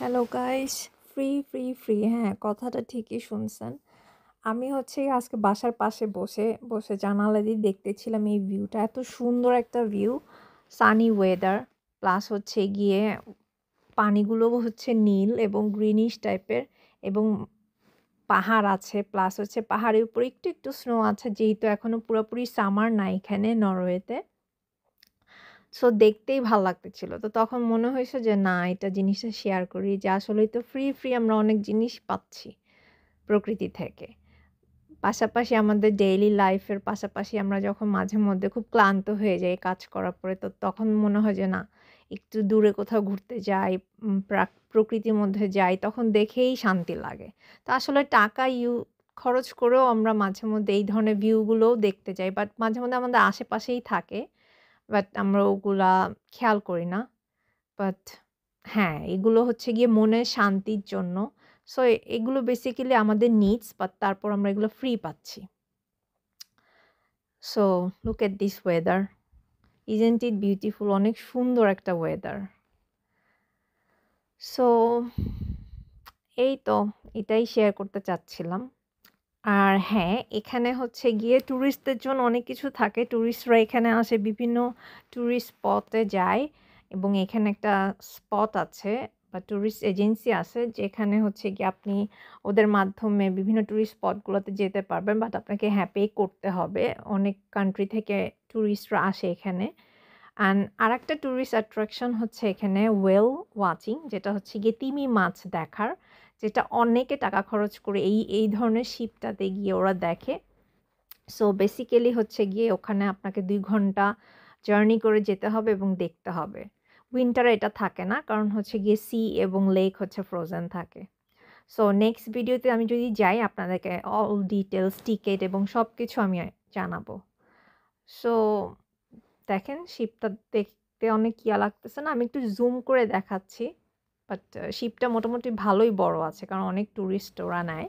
Hello guys, free হ্যাঁ, কথাটা ঠিকই শুনছেন। আমি হচ্ছে আজকে বাসার পাশে বসে জানালা দিয়ে দেখতেছিলাম এই ভিউটা। এত সুন্দর একটা ভিউ, সানি ওয়েদার, প্লাস হচ্ছে গিয়ে পানিগুলো হচ্ছে নীল এবং গ্রিনিশ টাইপের, এবং পাহাড় আছে, প্লাস হচ্ছে পাহাড়ের উপর একটু স্নো আছে, যেহেতু এখনো পুরোপুরি সামার না এখানে নরওয়েতে। সো দেখতেই ভাল লাগতেছিল। তো তখন মনে হয়েছে যে না, এটা জিনিসটা শেয়ার করি, যে আসলেই তো ফ্রি আমরা অনেক জিনিস পাচ্ছি প্রকৃতি থেকে। পাশাপাশি আমাদের ডেইলি লাইফের পাশাপাশি আমরা যখন মাঝে মধ্যে খুব ক্লান্ত হয়ে যাই কাজ করার পরে, তো তখন মনে হয় যে না, একটু দূরে কোথাও ঘুরতে যাই, প্রকৃতির মধ্যে যাই, তখন দেখেই শান্তি লাগে। তো আসলে টাকা খরচ করেও আমরা মাঝে মধ্যে এই ধরনের ভিউগুলোও দেখতে যাই। বাট মাঝে মধ্যে আমাদের আশেপাশেই থাকে। বাট আমরা ওগুলা খেয়াল করি না। বাট হ্যাঁ, এগুলো হচ্ছে গিয়ে মনের শান্তির জন্য। সো এগুলো বেসিক্যালি আমাদের নিডস, বাট তারপর আমরা এগুলো ফ্রি পাচ্ছি। So look at this weather. Isn't it beautiful? অনেক সুন্দর একটা ওয়েদার। সো এই তো, এটাই শেয়ার করতে চাচ্ছিলাম। আর হ্যাঁ, এখানে হচ্ছে গিয়ে টুরিস্টদের জন্য অনেক কিছু থাকে। টুরিস্টরা এখানে আসে, বিভিন্ন টুরিস্ট স্পটে যায়, এবং এখানে একটা স্পট আছে বা টুরিস্ট এজেন্সি আছে, যেখানে হচ্ছে গিয়ে আপনি ওদের মাধ্যমে বিভিন্ন টুরিস্ট স্পটগুলোতে যেতে পারবেন। বাট আপনাকে হ্যাঁ, পে করতে হবে। অনেক কান্ট্রি থেকে টুরিস্টরা আসে এখানে। অ্যান্ড আরেকটা টুরিস্ট অ্যাট্রাকশন হচ্ছে এখানে ওয়েল ওয়াচিং, যেটা হচ্ছে গিয়ে তিমি মাছ দেখার, যেটা অনেকে টাকা খরচ করে এই ধরনের শিপটাতে গিয়ে ওরা দেখে। সো বেসিক্যালি হচ্ছে গিয়ে ওখানে আপনাকে ২ ঘন্টা জার্নি করে যেতে হবে এবং দেখতে হবে। উইন্টারে এটা থাকে না, কারণ হচ্ছে গিয়ে সি এবং লেক হচ্ছে ফ্রোজেন থাকে। সো নেক্সট ভিডিওতে আমি যদি যাই, আপনাদেরকে অল ডিটেলস, টিকেট এবং সব কিছু আমি জানাবো। সো দেখেন, শিপটা দেখতে অনেক ইয়া লাগতেছে না? আমি একটু জুম করে দেখাচ্ছি। বাট শিপটা মোটামুটি ভালোই বড় আছে, কারণ অনেক টুরিস্ট ওরা নেয়।